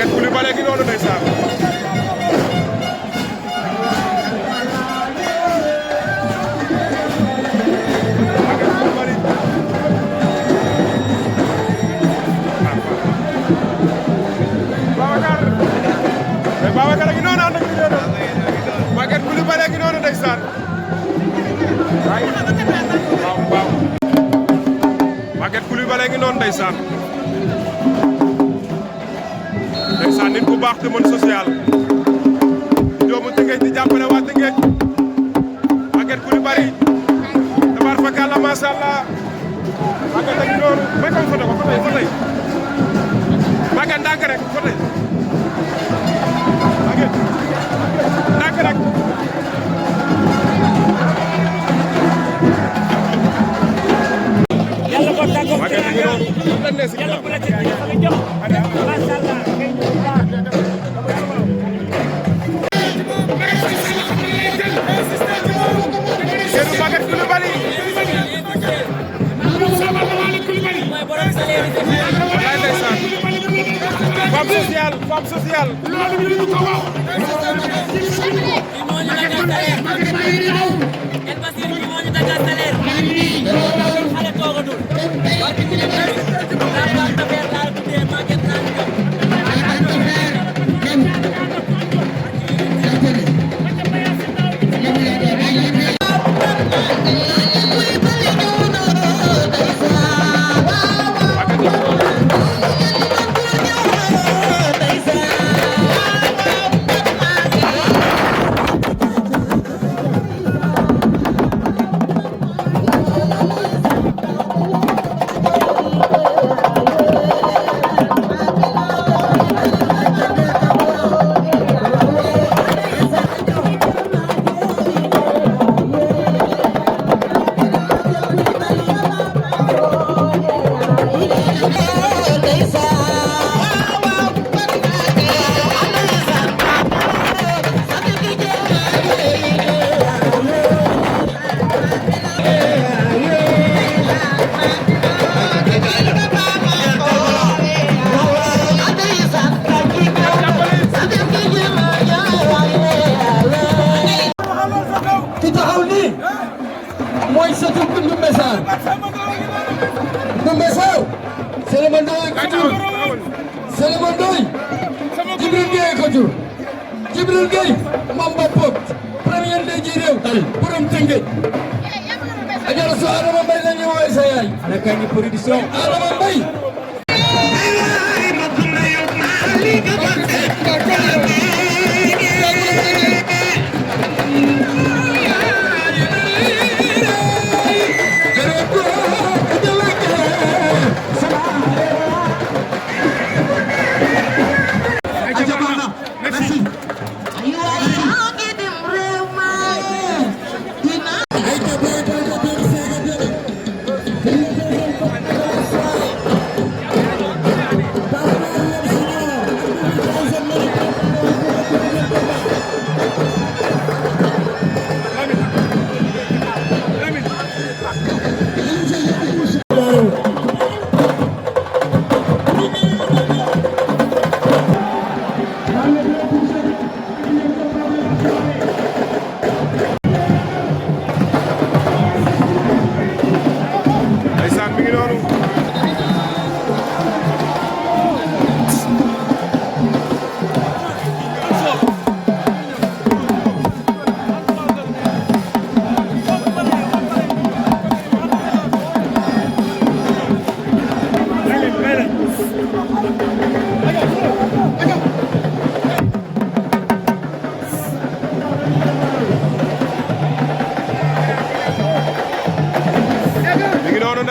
Maguette Coulibaly gi noonu ndeysaan Babacar a ngi noonu ànd ak li noonu Maguette Coulibaly gi noonu ndeysaan waaw Maguette Coulibaly gi noonu ndeysaan nit ku baax te mën social doomu Tëngéej di jàppale waa Tëngéej Maguette Coulibaly tabaar fa kàlla masha Allah Maguette a ngi noonu may ko foto ko fa tey Maguette ndànk rek fa tey Maguette ndànk rek yàlla ko tàggoo Maguette a ngi noonu yàlla bu la ci fa nga jox masha Allah Seydou Maguette Coulibaly mooy borom salaire yi wallaay ndeysaan femme sociale kii moo ñu dagal salaire El Basir kii moo ñu dagal salaire xale toogatul barki bi daa baax affaire laa tuddee Maguette naa ñu mooy sëtu Ndoumbé Sarr Ndoumbé Sarr Selema Ndoye ko jur Selema Ndoye Jibril Gueye ko jur Jibril Gueye Mamba Pop premier ndey ji réew borom Tëngéej Adjara so Adama Mbaye la ñu woowee sa yaay Alakani production Adama Mbaye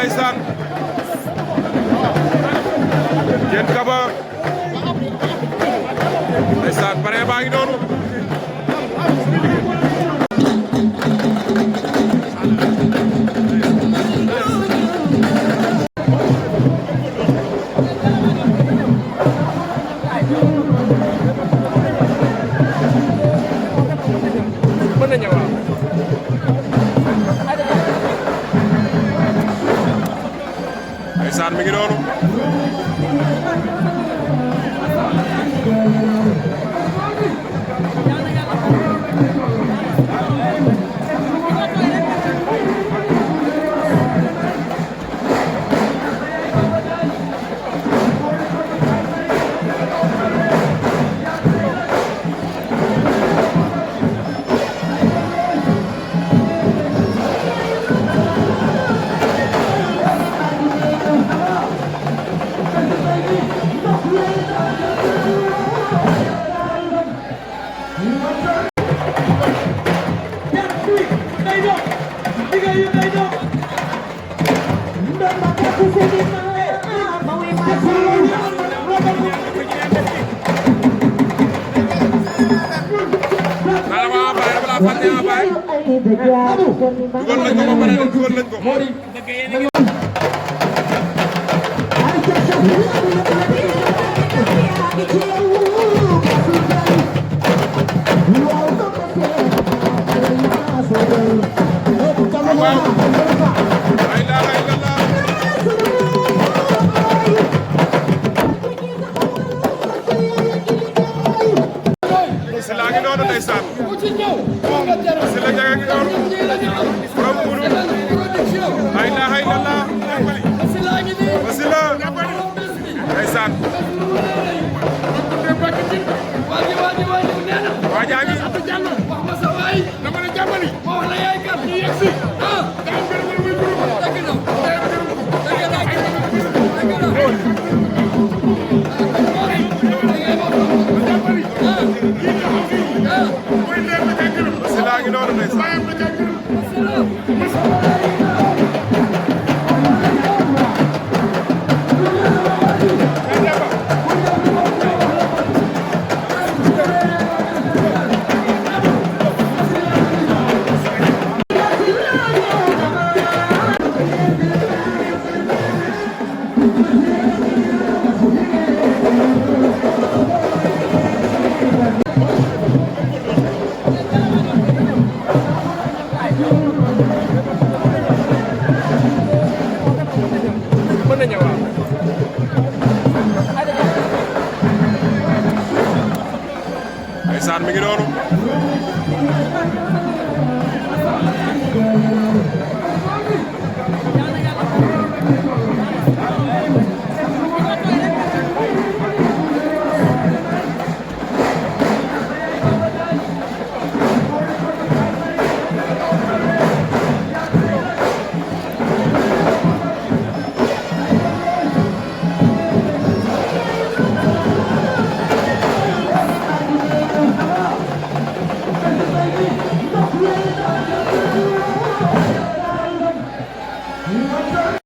ndeysaan Diène Kaba ndeysaan pare baa ngi noonu mën na ñëw ndeysaan mi ngi noonu fàtte naa baay dugal nañ ko ba pare de dugal nañ ko. waaw la ilaha illallah. Sila ngi noonu ndeysaan. Sila Ndiaga ngi noonu. borom Mbuur. la ilaha illallah. Sila ndeysaan. waajaa ngi. Sila ngi noonu ndeysaan. Ndeysaan mi ngi noonu.